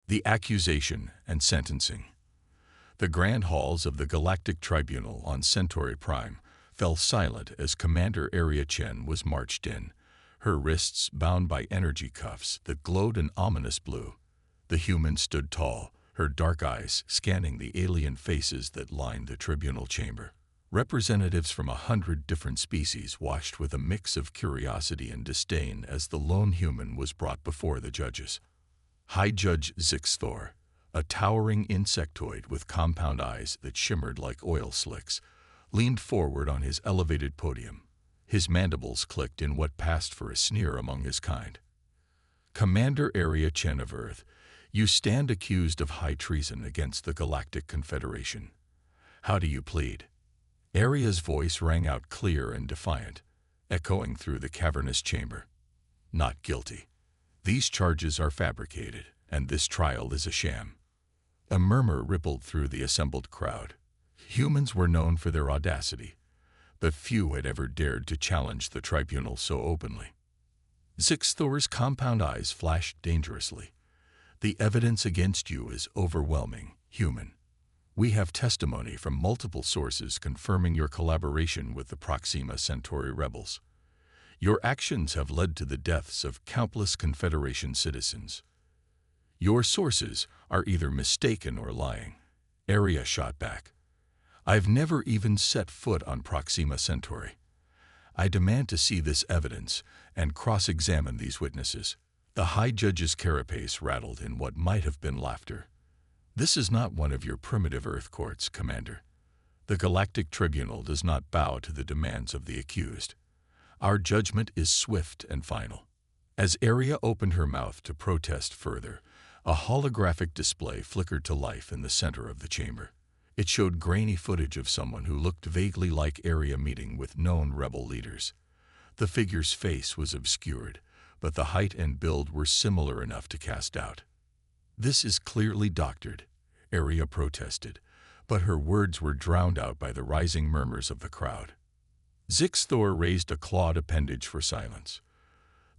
The accusation and sentencing. The grand halls of the Galactic Tribunal on Centauri Prime fell silent as Commander Area Chen was marched in, her wrists bound by energy cuffs that glowed an ominous blue. The human stood tall, her dark eyes scanning the alien faces that lined the tribunal chamber. Representatives from 100 different species watched with a mix of curiosity and disdain as the lone human was brought before the judges. High Judge Zixthor, a towering insectoid with compound eyes that shimmered like oil slicks, leaned forward on his elevated podium. His mandibles clicked in what passed for a sneer among his kind. Commander Area Chen of Earth, you stand accused of high treason against the Galactic Confederation. How do you plead? Area's voice rang out clear and defiant, echoing through the cavernous chamber. Not guilty. These charges are fabricated, and this trial is a sham. A murmur rippled through the assembled crowd. Humans were known for their audacity, but few had ever dared to challenge the tribunal so openly. Zixthor's compound eyes flashed dangerously. The evidence against you is overwhelming, human. We have testimony from multiple sources confirming your collaboration with the Proxima Centauri rebels. Your actions have led to the deaths of countless Confederation citizens. Your sources are either mistaken or lying. Area shot back. I've never even set foot on Proxima Centauri. I demand to see this evidence and cross-examine these witnesses. The High Judge's carapace rattled in what might have been laughter. This is not one of your primitive Earth courts, Commander. The Galactic Tribunal does not bow to the demands of the accused. Our judgment is swift and final. As Area opened her mouth to protest further, a holographic display flickered to life in the center of the chamber. It showed grainy footage of someone who looked vaguely like Area meeting with known rebel leaders. The figure's face was obscured, but the height and build were similar enough to cast doubt. This is clearly doctored, Area protested, but her words were drowned out by the rising murmurs of the crowd. Zixthor raised a clawed appendage for silence.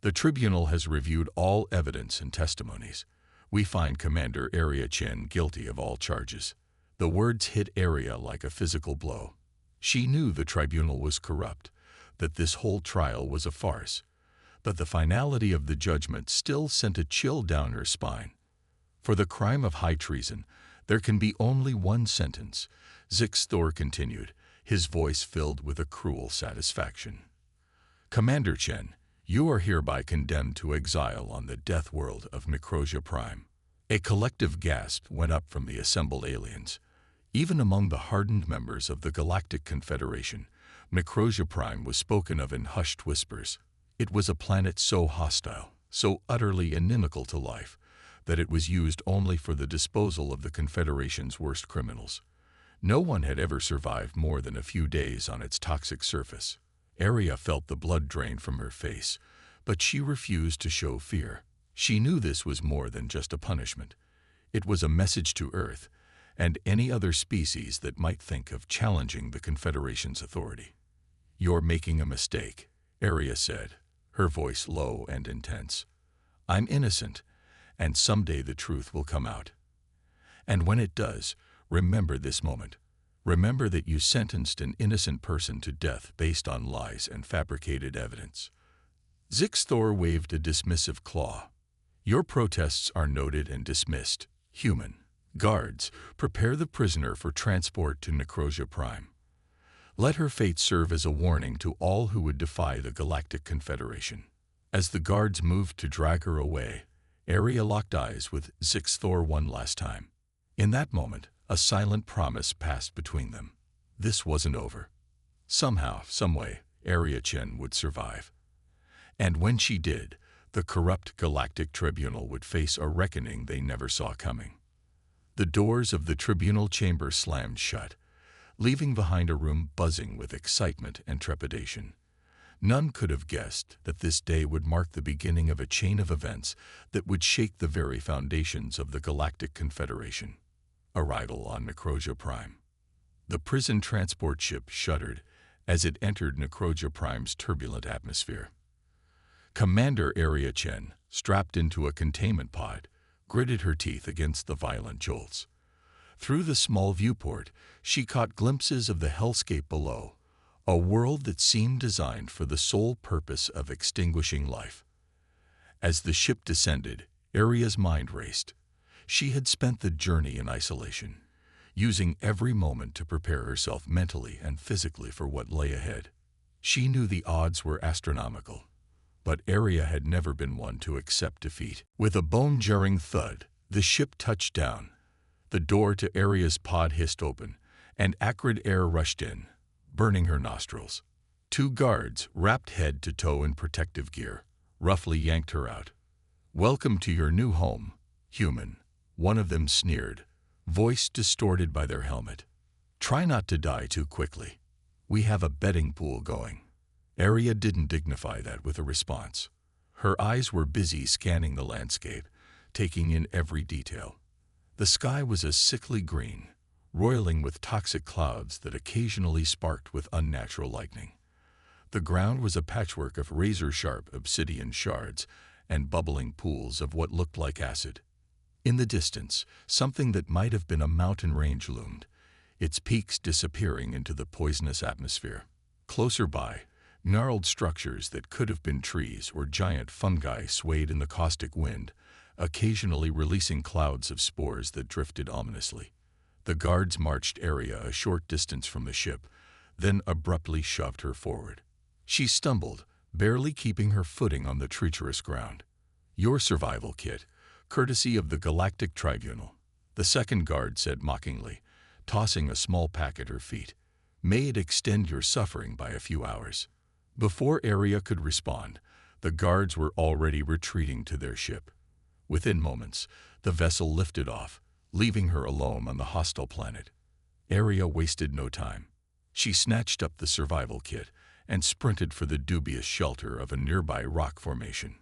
The tribunal has reviewed all evidence and testimonies. We find Commander Area Chen guilty of all charges. The words hit Area like a physical blow. She knew the tribunal was corrupt, that this whole trial was a farce, but the finality of the judgment still sent a chill down her spine. For the crime of high treason, there can be only one sentence, Zixthor continued, his voice filled with a cruel satisfaction. Commander Chen, you are hereby condemned to exile on the Deathworld of Microsia Prime. A collective gasp went up from the assembled aliens. Even among the hardened members of the Galactic Confederation, Microsia Prime was spoken of in hushed whispers. It was a planet so hostile, so utterly inimical to life, that it was used only for the disposal of the Confederation's worst criminals. No one had ever survived more than a few days on its toxic surface. Area felt the blood drain from her face, but she refused to show fear. She knew this was more than just a punishment. It was a message to Earth and any other species that might think of challenging the Confederation's authority. You're making a mistake, Area said, her voice low and intense. I'm innocent, and someday the truth will come out. And when it does, remember this moment. Remember that you sentenced an innocent person to death based on lies and fabricated evidence. Zixthor waved a dismissive claw. Your protests are noted and dismissed. Human. Guards, prepare the prisoner for transport to Microsia Prime. Let her fate serve as a warning to all who would defy the Galactic Confederation. As the guards moved to drag her away, Area locked eyes with Zixthor one last time. In that moment, a silent promise passed between them. This wasn't over. Somehow, someway, Area Chen would survive. And when she did, the corrupt Galactic Tribunal would face a reckoning they never saw coming. The doors of the tribunal chamber slammed shut, leaving behind a room buzzing with excitement and trepidation. None could have guessed that this day would mark the beginning of a chain of events that would shake the very foundations of the Galactic Confederation. Arrival on Microsia Prime. The prison transport ship shuddered as it entered Microsia Prime's turbulent atmosphere. Commander Area Chen, strapped into a containment pod, gritted her teeth against the violent jolts. Through the small viewport, she caught glimpses of the hellscape below, a world that seemed designed for the sole purpose of extinguishing life. As the ship descended, Aria's mind raced. She had spent the journey in isolation, using every moment to prepare herself mentally and physically for what lay ahead. She knew the odds were astronomical, but Aria had never been one to accept defeat. With a bone-jarring thud, the ship touched down. The door to Aria's pod hissed open, and acrid air rushed in, burning her nostrils. Two guards, wrapped head to toe in protective gear, roughly yanked her out. "Welcome to your new home, human," one of them sneered, voice distorted by their helmet. "Try not to die too quickly. We have a betting pool going." Aria didn't dignify that with a response. Her eyes were busy scanning the landscape, taking in every detail. The sky was a sickly green, roiling with toxic clouds that occasionally sparked with unnatural lightning. The ground was a patchwork of razor-sharp obsidian shards and bubbling pools of what looked like acid. In the distance, something that might have been a mountain range loomed, its peaks disappearing into the poisonous atmosphere. Closer by, gnarled structures that could have been trees or giant fungi swayed in the caustic wind, occasionally releasing clouds of spores that drifted ominously. The guards marched Aria a short distance from the ship, then abruptly shoved her forward. She stumbled, barely keeping her footing on the treacherous ground. "Your survival kit, courtesy of the Galactic Tribunal," the second guard said mockingly, tossing a small pack at her feet. "May it extend your suffering by a few hours." Before Aria could respond, the guards were already retreating to their ship. Within moments, the vessel lifted off, leaving her alone on the hostile planet. Aria wasted no time. She snatched up the survival kit and sprinted for the dubious shelter of a nearby rock formation.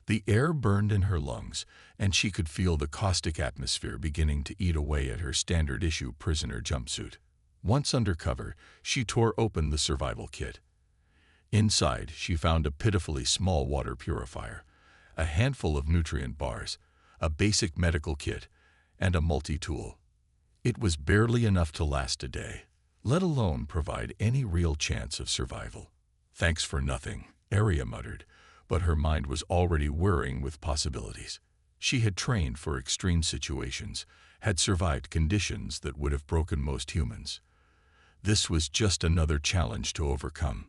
The air burned in her lungs, and she could feel the caustic atmosphere beginning to eat away at her standard-issue prisoner jumpsuit. Once under cover, she tore open the survival kit. Inside, she found a pitifully small water purifier, a handful of nutrient bars, a basic medical kit, and a multi-tool. It was barely enough to last a day, let alone provide any real chance of survival. "Thanks for nothing," Aria muttered, but her mind was already whirring with possibilities. She had trained for extreme situations, had survived conditions that would have broken most humans. This was just another challenge to overcome.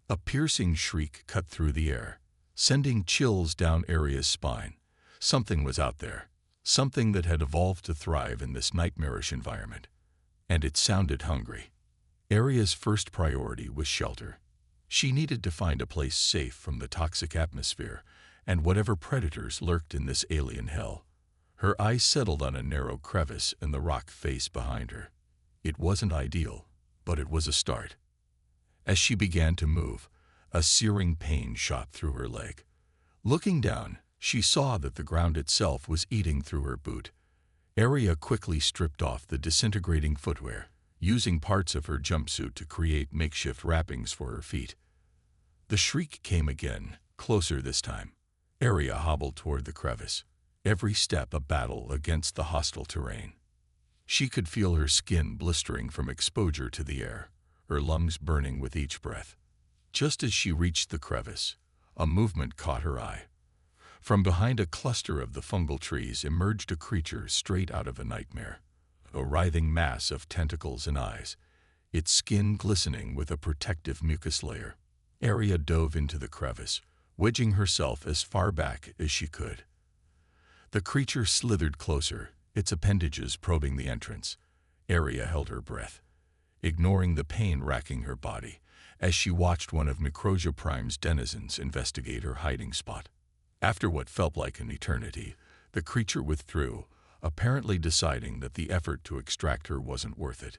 A piercing shriek cut through the air, sending chills down Aria's spine. Something was out there, something that had evolved to thrive in this nightmarish environment. And it sounded hungry. Aria's first priority was shelter. She needed to find a place safe from the toxic atmosphere and whatever predators lurked in this alien hell. Her eyes settled on a narrow crevice in the rock face behind her. It wasn't ideal, but it was a start. As she began to move, a searing pain shot through her leg. Looking down, she saw that the ground itself was eating through her boot. Aria quickly stripped off the disintegrating footwear, using parts of her jumpsuit to create makeshift wrappings for her feet. The shriek came again, closer this time. Aria hobbled toward the crevice, every step a battle against the hostile terrain. She could feel her skin blistering from exposure to the air, her lungs burning with each breath. Just as she reached the crevice, a movement caught her eye. From behind a cluster of the fungal trees emerged a creature straight out of a nightmare, a writhing mass of tentacles and eyes, its skin glistening with a protective mucus layer. Aria dove into the crevice, wedging herself as far back as she could. The creature slithered closer, its appendages probing the entrance. Aria held her breath, ignoring the pain racking her body, as she watched one of Necrosia Prime's denizens investigate her hiding spot. After what felt like an eternity, the creature withdrew, apparently deciding that the effort to extract her wasn't worth it.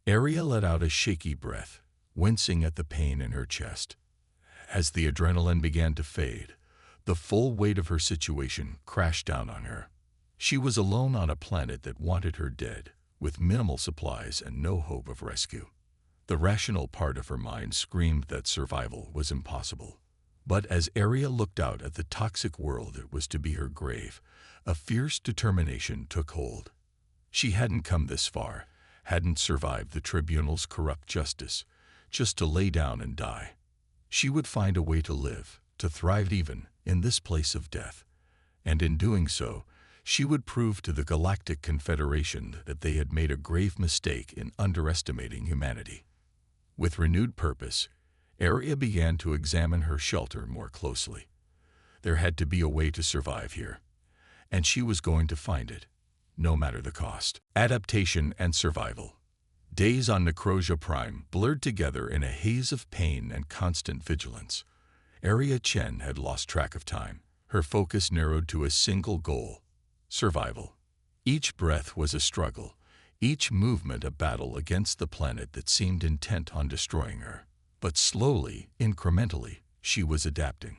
Aria let out a shaky breath, wincing at the pain in her chest. As the adrenaline began to fade, the full weight of her situation crashed down on her. She was alone on a planet that wanted her dead, with minimal supplies and no hope of rescue. The rational part of her mind screamed that survival was impossible. But as Aria looked out at the toxic world that was to be her grave, a fierce determination took hold. She hadn't come this far, hadn't survived the tribunal's corrupt justice, just to lay down and die. She would find a way to live, to thrive even in this place of death. And in doing so, she would prove to the Galactic Confederation that they had made a grave mistake in underestimating humanity. With renewed purpose, Aria began to examine her shelter more closely. There had to be a way to survive here, and she was going to find it, no matter the cost. Adaptation and survival. Days on Necrosia Prime blurred together in a haze of pain and constant vigilance. Aria Chen had lost track of time. Her focus narrowed to a single goal: survival. Each breath was a struggle, each movement a battle against the planet that seemed intent on destroying her. But slowly, incrementally, she was adapting.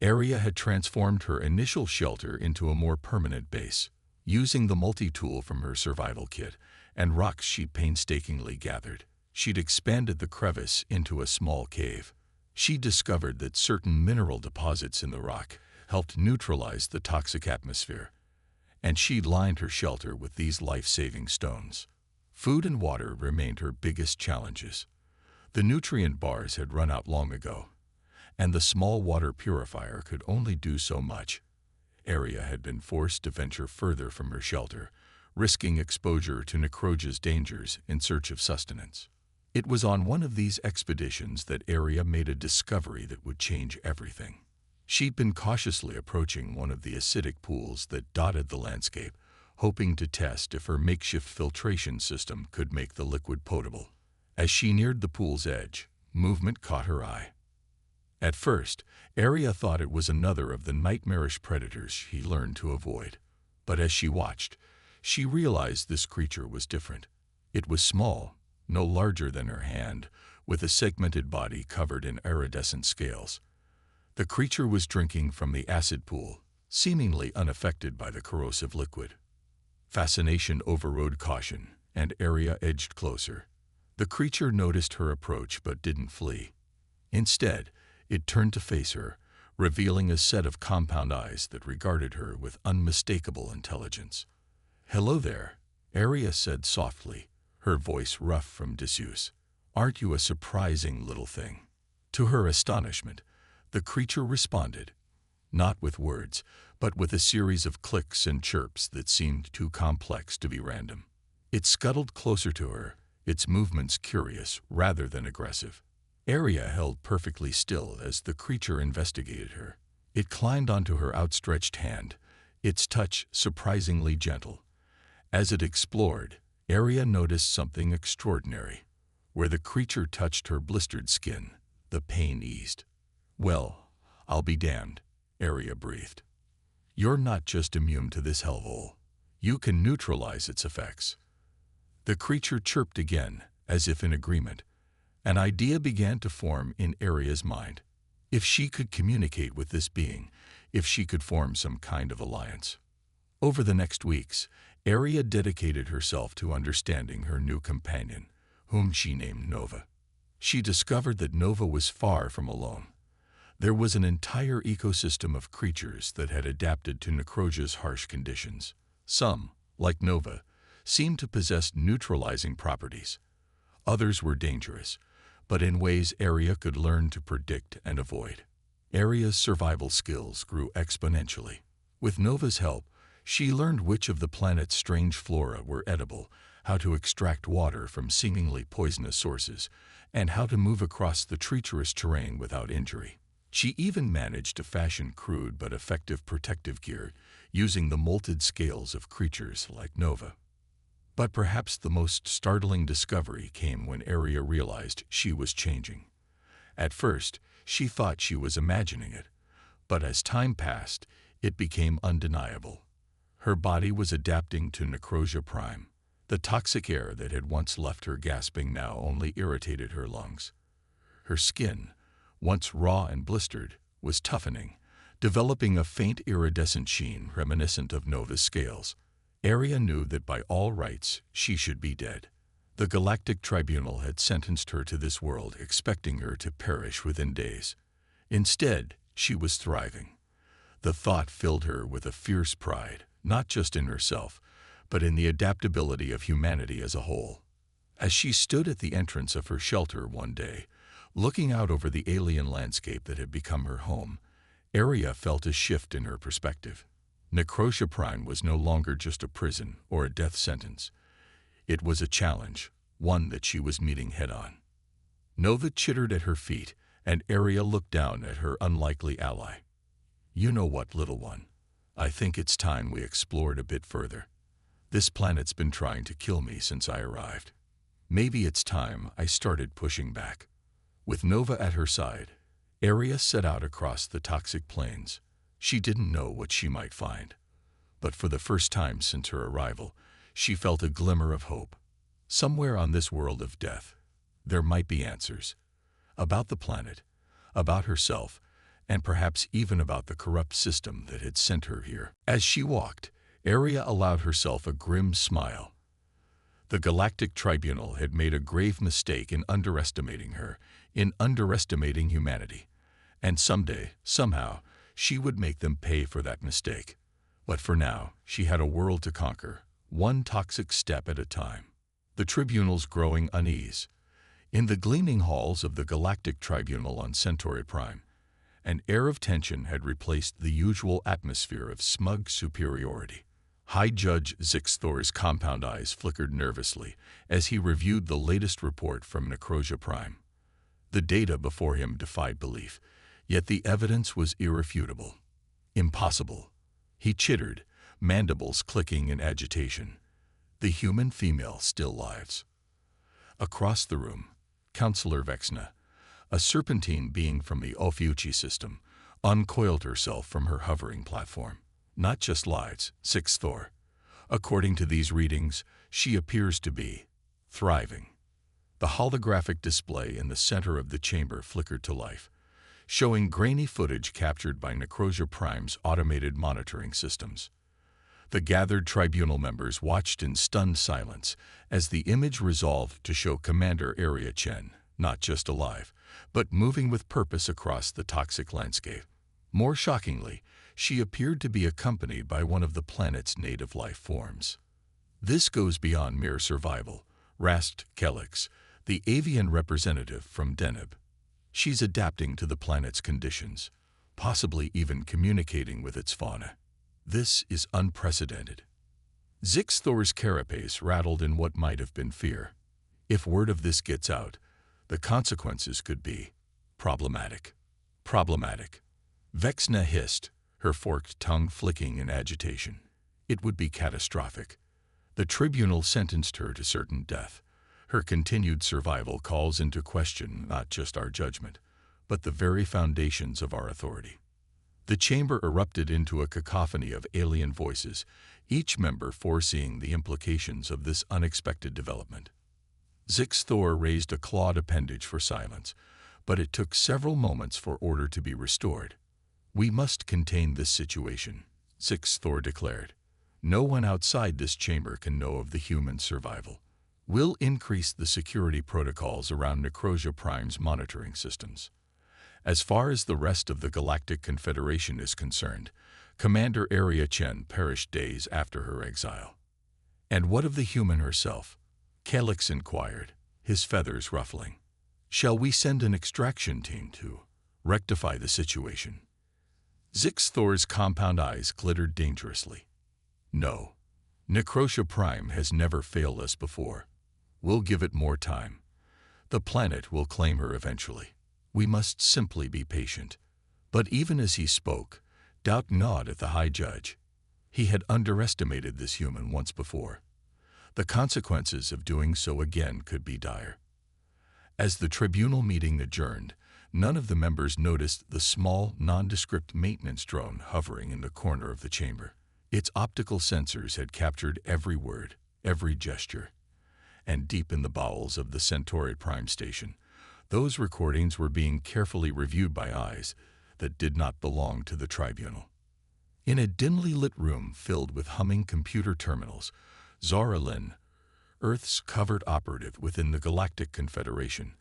Aria had transformed her initial shelter into a more permanent base. Using the multi-tool from her survival kit and rocks she'd painstakingly gathered, she'd expanded the crevice into a small cave. She discovered that certain mineral deposits in the rock helped neutralize the toxic atmosphere, and she'd lined her shelter with these life-saving stones. Food and water remained her biggest challenges. The nutrient bars had run out long ago, and the small water purifier could only do so much. Aria had been forced to venture further from her shelter, risking exposure to Necrosia's dangers in search of sustenance. It was on one of these expeditions that Aria made a discovery that would change everything. She'd been cautiously approaching one of the acidic pools that dotted the landscape, hoping to test if her makeshift filtration system could make the liquid potable. As she neared the pool's edge, movement caught her eye. At first, Aria thought it was another of the nightmarish predators she learned to avoid. But as she watched, she realized this creature was different. It was small, no larger than her hand, with a segmented body covered in iridescent scales. The creature was drinking from the acid pool, seemingly unaffected by the corrosive liquid. Fascination overrode caution, and Aria edged closer. The creature noticed her approach but didn't flee. Instead, it turned to face her, revealing a set of compound eyes that regarded her with unmistakable intelligence. "Hello there," Aria said softly, her voice rough from disuse. "Aren't you a surprising little thing?" To her astonishment, the creature responded, not with words, but with a series of clicks and chirps that seemed too complex to be random. It scuttled closer to her, its movements curious rather than aggressive. Aria held perfectly still as the creature investigated her. It climbed onto her outstretched hand, its touch surprisingly gentle. As it explored, Aria noticed something extraordinary. Where the creature touched her blistered skin, the pain eased. "Well, I'll be damned," Aria breathed. "You're not just immune to this hellhole. You can neutralize its effects." The creature chirped again, as if in agreement. An idea began to form in Aria's mind. If she could communicate with this being, if she could form some kind of alliance. Over the next weeks, Aria dedicated herself to understanding her new companion, whom she named Nova. She discovered that Nova was far from alone. There was an entire ecosystem of creatures that had adapted to Necrosia's harsh conditions. Some, like Nova, seemed to possess neutralizing properties. Others were dangerous, but in ways Aria could learn to predict and avoid. Aria's survival skills grew exponentially. With Nova's help, she learned which of the planet's strange flora were edible, how to extract water from seemingly poisonous sources, and how to move across the treacherous terrain without injury. She even managed to fashion crude but effective protective gear using the molted scales of creatures like Nova. But perhaps the most startling discovery came when Aria realized she was changing. At first, she thought she was imagining it, but as time passed, it became undeniable. Her body was adapting to Necrosia Prime. The toxic air that had once left her gasping now only irritated her lungs. Her skin, once raw and blistered, was toughening, developing a faint iridescent sheen reminiscent of Nova's scales. Aria knew that by all rights she should be dead. The Galactic Tribunal had sentenced her to this world, expecting her to perish within days. Instead, she was thriving. The thought filled her with a fierce pride, not just in herself, but in the adaptability of humanity as a whole. As she stood at the entrance of her shelter one day, looking out over the alien landscape that had become her home, Aria felt a shift in her perspective. Necrotia Prime was no longer just a prison or a death sentence. It was a challenge, one that she was meeting head-on. Nova chittered at her feet, and Aria looked down at her unlikely ally. "You know what, little one? I think it's time we explored a bit further. This planet's been trying to kill me since I arrived. Maybe it's time I started pushing back." With Nova at her side, Aria set out across the toxic plains. She didn't know what she might find, but for the first time since her arrival, she felt a glimmer of hope. Somewhere on this world of death, there might be answers. About the planet, about herself, and perhaps even about the corrupt system that had sent her here. As she walked, Aria allowed herself a grim smile. The Galactic Tribunal had made a grave mistake in underestimating her, in underestimating humanity. And someday, somehow, she would make them pay for that mistake. But for now, she had a world to conquer, one toxic step at a time. The Tribunal's growing unease. In the gleaming halls of the Galactic Tribunal on Centauri Prime, an air of tension had replaced the usual atmosphere of smug superiority. High Judge Zixthor's compound eyes flickered nervously as he reviewed the latest report from Necrotia Prime. The data before him defied belief, yet the evidence was irrefutable. Impossible. He chittered, mandibles clicking in agitation. The human female still lives. Across the room, Counselor Vexna, a serpentine being from the Ophiuchi system, uncoiled herself from her hovering platform. Not just lives, Zixthor. According to these readings, she appears to be thriving. The holographic display in the center of the chamber flickered to life, showing grainy footage captured by Necrotia Prime's automated monitoring systems. The gathered tribunal members watched in stunned silence as the image resolved to show Commander Aria Chen, not just alive, but moving with purpose across the toxic landscape. More shockingly, she appeared to be accompanied by one of the planet's native life forms. "This goes beyond mere survival," rasped Kelix, the avian representative from Deneb. "She's adapting to the planet's conditions, possibly even communicating with its fauna. This is unprecedented." Zixthor's carapace rattled in what might have been fear. If word of this gets out, the consequences could be problematic. Problematic. Vexna hissed, her forked tongue flicking in agitation. It would be catastrophic. The tribunal sentenced her to certain death. Her continued survival calls into question not just our judgment, but the very foundations of our authority. The chamber erupted into a cacophony of alien voices, each member foreseeing the implications of this unexpected development. Zixthor raised a clawed appendage for silence, but it took several moments for order to be restored. "We must contain this situation," Zixthor declared. "No one outside this chamber can know of the human survival. We'll increase the security protocols around Necrotia Prime's monitoring systems. As far as the rest of the Galactic Confederation is concerned, Commander Aria Chen perished days after her exile." "And what of the human herself?" Kelix inquired, his feathers ruffling. "Shall we send an extraction team to rectify the situation?" Zixthor's compound eyes glittered dangerously. "No. Necrotia Prime has never failed us before. We'll give it more time. The planet will claim her eventually. We must simply be patient." But even as he spoke, doubt gnawed at the High Judge. He had underestimated this human once before. The consequences of doing so again could be dire. As the tribunal meeting adjourned, none of the members noticed the small, nondescript maintenance drone hovering in the corner of the chamber. Its optical sensors had captured every word, every gesture. And deep in the bowels of the Centauri Prime Station, those recordings were being carefully reviewed by eyes that did not belong to the tribunal. In a dimly lit room filled with humming computer terminals, Zara Lynn, Earth's covered operative within the Galactic Confederation,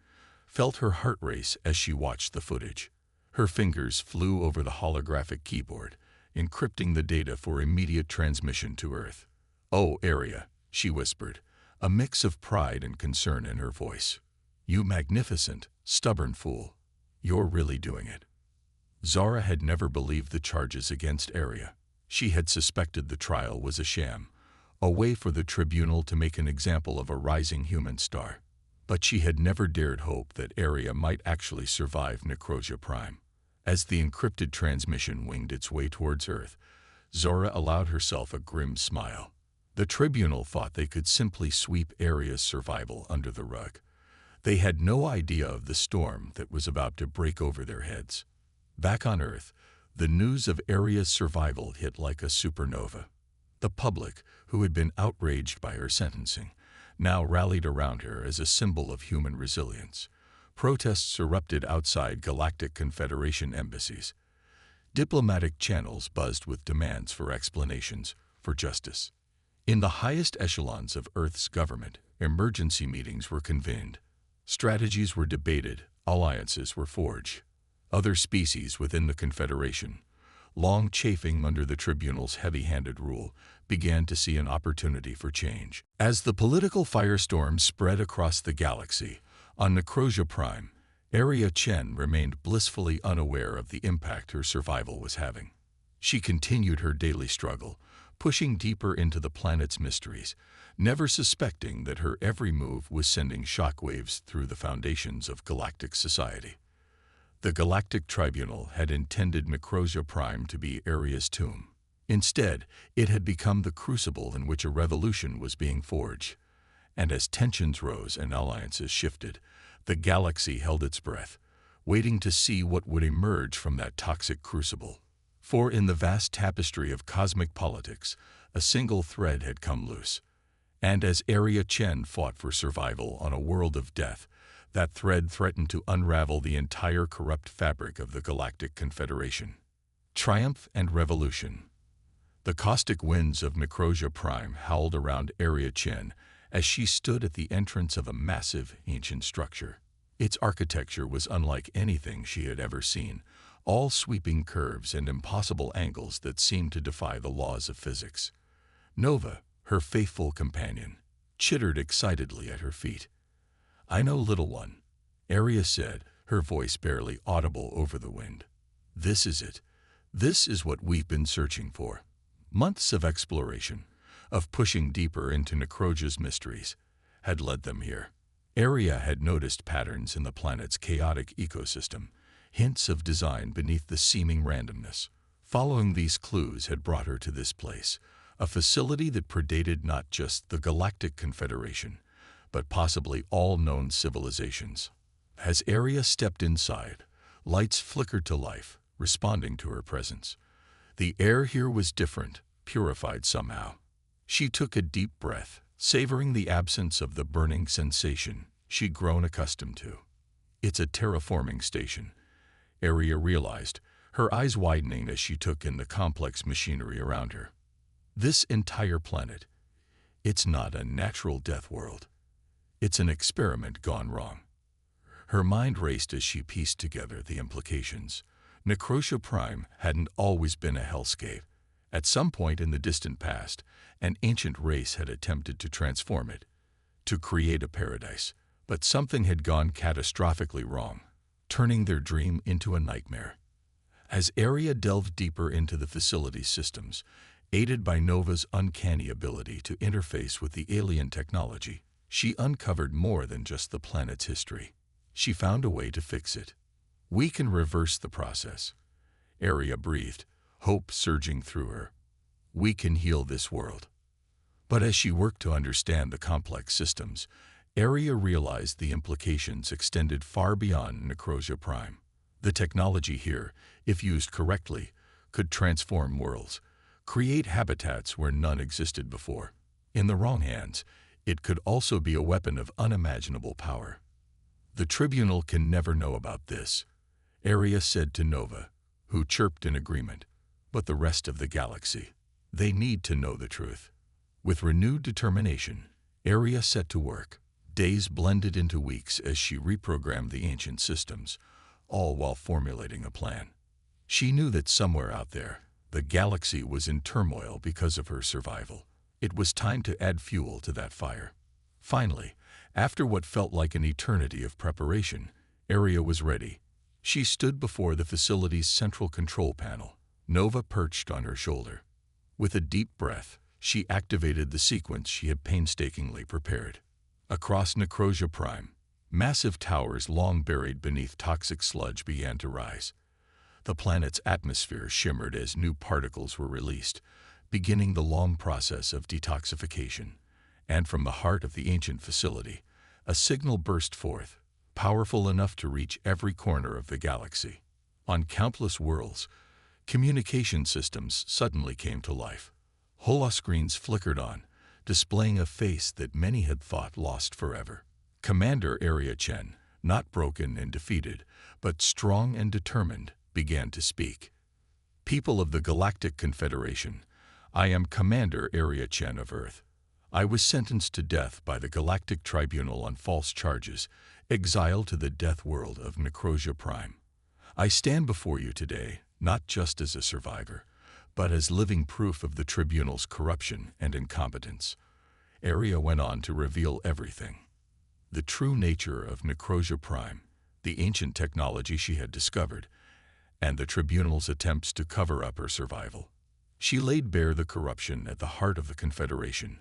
felt her heart race as she watched the footage. Her fingers flew over the holographic keyboard, encrypting the data for immediate transmission to Earth. "Oh, Area," she whispered, a mix of pride and concern in her voice. "You magnificent, stubborn fool. You're really doing it." Zara had never believed the charges against Area. She had suspected the trial was a sham, a way for the tribunal to make an example of a rising human star. But she had never dared hope that Area might actually survive Necrosia Prime. As the encrypted transmission winged its way towards Earth, Zora allowed herself a grim smile. The tribunal thought they could simply sweep Area's survival under the rug. They had no idea of the storm that was about to break over their heads. Back on Earth, the news of Area's survival hit like a supernova. The public, who had been outraged by her sentencing, now rallied around her as a symbol of human resilience. Protests erupted outside Galactic Confederation embassies. Diplomatic channels buzzed with demands for explanations, for justice. In the highest echelons of Earth's government, emergency meetings were convened. Strategies were debated, alliances were forged. Other species within the Confederation, long chafing under the tribunal's heavy-handed rule, began to see an opportunity for change. As the political firestorm spread across the galaxy, on Necrosia Prime, Area Chen remained blissfully unaware of the impact her survival was having. She continued her daily struggle, pushing deeper into the planet's mysteries, never suspecting that her every move was sending shockwaves through the foundations of galactic society. The Galactic Tribunal had intended Necrosia Prime to be Area's tomb. Instead, it had become the crucible in which a revolution was being forged. And as tensions rose and alliances shifted, the galaxy held its breath, waiting to see what would emerge from that toxic crucible. For in the vast tapestry of cosmic politics, a single thread had come loose. And as Area Chen fought for survival on a world of death, that thread threatened to unravel the entire corrupt fabric of the Galactic Confederation. Triumph and revolution. The caustic winds of Necrosia Prime howled around Area Chen as she stood at the entrance of a massive, ancient structure. Its architecture was unlike anything she had ever seen, all sweeping curves and impossible angles that seemed to defy the laws of physics. Nova, her faithful companion, chittered excitedly at her feet. "I know, little one," Area said, her voice barely audible over the wind. "This is it. This is what we've been searching for." Months of exploration, of pushing deeper into Necrosia's mysteries, had led them here. Area had noticed patterns in the planet's chaotic ecosystem, hints of design beneath the seeming randomness. Following these clues had brought her to this place, a facility that predated not just the Galactic Confederation, but possibly all known civilizations. As Area stepped inside, lights flickered to life, responding to her presence. The air here was different, purified somehow. She took a deep breath, savoring the absence of the burning sensation she'd grown accustomed to. "It's a terraforming station," Area realized, her eyes widening as she took in the complex machinery around her. "This entire planet, it's not a natural death world. It's an experiment gone wrong." Her mind raced as she pieced together the implications. Necrosia Prime hadn't always been a hellscape. At some point in the distant past, an ancient race had attempted to transform it, to create a paradise. But something had gone catastrophically wrong, turning their dream into a nightmare. As Area delved deeper into the facility's systems, aided by Nova's uncanny ability to interface with the alien technology, she uncovered more than just the planet's history. She found a way to fix it. "We can reverse the process," Area breathed, hope surging through her. "We can heal this world." But as she worked to understand the complex systems, Area realized the implications extended far beyond Necrosia Prime. The technology here, if used correctly, could transform worlds, create habitats where none existed before. In the wrong hands, it could also be a weapon of unimaginable power. "The Tribunal can never know about this," Area said to Nova, who chirped in agreement. "But the rest of the galaxy, they need to know the truth." With renewed determination, Area set to work. Days blended into weeks as she reprogrammed the ancient systems, all while formulating a plan. She knew that somewhere out there, the galaxy was in turmoil because of her survival. It was time to add fuel to that fire. Finally, after what felt like an eternity of preparation, Aria was ready. She stood before the facility's central control panel, Nova perched on her shoulder. With a deep breath, she activated the sequence she had painstakingly prepared. Across Necrosia Prime, massive towers long buried beneath toxic sludge began to rise. The planet's atmosphere shimmered as new particles were released, beginning the long process of detoxification. And from the heart of the ancient facility, a signal burst forth, powerful enough to reach every corner of the galaxy. On countless worlds, communication systems suddenly came to life. Holoscreens flickered on, displaying a face that many had thought lost forever. Commander Aria Chen, not broken and defeated, but strong and determined, began to speak. People of the Galactic Confederation, I am Commander Aria Chen of Earth. I was sentenced to death by the Galactic Tribunal on false charges, exiled to the Deathworld of Necrosia Prime. I stand before you today, not just as a survivor, but as living proof of the Tribunal's corruption and incompetence. Aria went on to reveal everything. The true nature of Necrosia Prime, the ancient technology she had discovered, and the Tribunal's attempts to cover up her survival. She laid bare the corruption at the heart of the Confederation,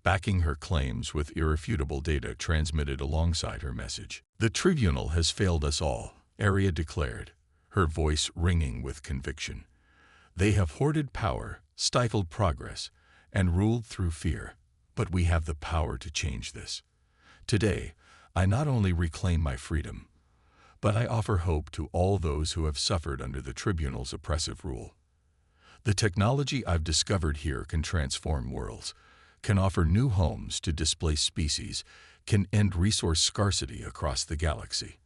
backing her claims with irrefutable data transmitted alongside her message. The Tribunal has failed us all, Aria declared, her voice ringing with conviction. They have hoarded power, stifled progress, and ruled through fear. But we have the power to change this. Today, I not only reclaim my freedom, but I offer hope to all those who have suffered under the Tribunal's oppressive rule. The technology I've discovered here can transform worlds, can offer new homes to displaced species, can end resource scarcity across the galaxy.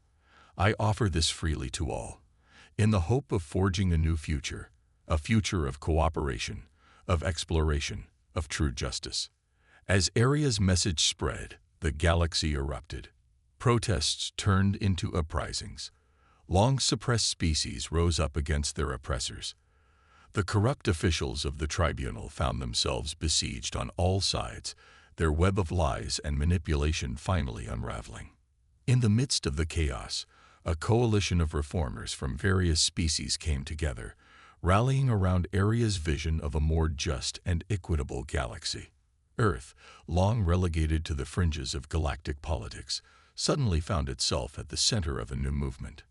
I offer this freely to all, in the hope of forging a new future, a future of cooperation, of exploration, of true justice. As Aria's message spread, the galaxy erupted. Protests turned into uprisings. Long-suppressed species rose up against their oppressors. The corrupt officials of the tribunal found themselves besieged on all sides, their web of lies and manipulation finally unraveling. In the midst of the chaos, a coalition of reformers from various species came together, rallying around Aria's vision of a more just and equitable galaxy. Earth, long relegated to the fringes of galactic politics, suddenly found itself at the center of a new movement.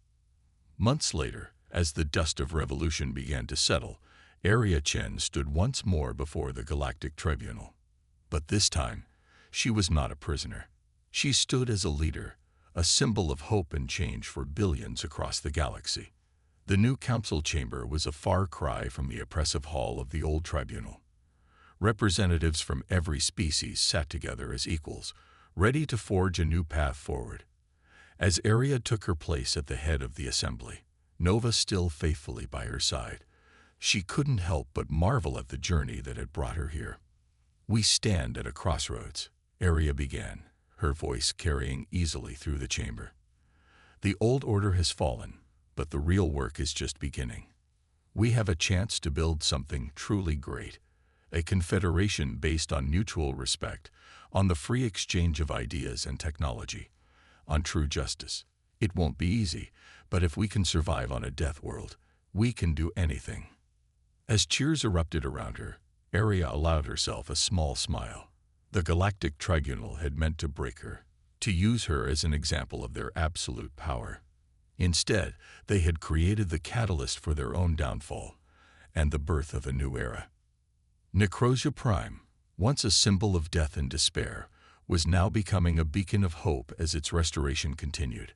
Months later, as the dust of revolution began to settle, Aria Chen stood once more before the Galactic Tribunal. But this time, she was not a prisoner. She stood as a leader, a symbol of hope and change for billions across the galaxy. The new council chamber was a far cry from the oppressive hall of the old tribunal. Representatives from every species sat together as equals, ready to forge a new path forward. As Aria took her place at the head of the assembly, Nova still faithfully by her side, she couldn't help but marvel at the journey that had brought her here. We stand at a crossroads, Aria began, her voice carrying easily through the chamber. The old order has fallen, but the real work is just beginning. We have a chance to build something truly great, a confederation based on mutual respect, on the free exchange of ideas and technology, on true justice. It won't be easy, but if we can survive on a death world, we can do anything. As cheers erupted around her, Aria allowed herself a small smile. The Galactic Tribunal had meant to break her, to use her as an example of their absolute power. Instead, they had created the catalyst for their own downfall and the birth of a new era. Necrosia Prime, once a symbol of death and despair, was now becoming a beacon of hope as its restoration continued.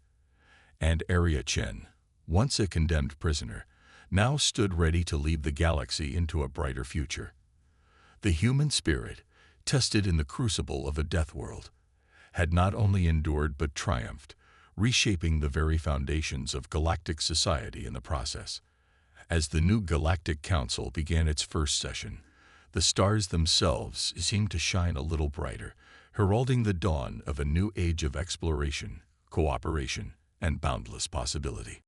And Aria Chen, once a condemned prisoner, now stood ready to lead the galaxy into a brighter future. The human spirit, tested in the crucible of a death world, had not only endured but triumphed, reshaping the very foundations of galactic society in the process. As the new Galactic Council began its first session, the stars themselves seemed to shine a little brighter, heralding the dawn of a new age of exploration, cooperation, and boundless possibility.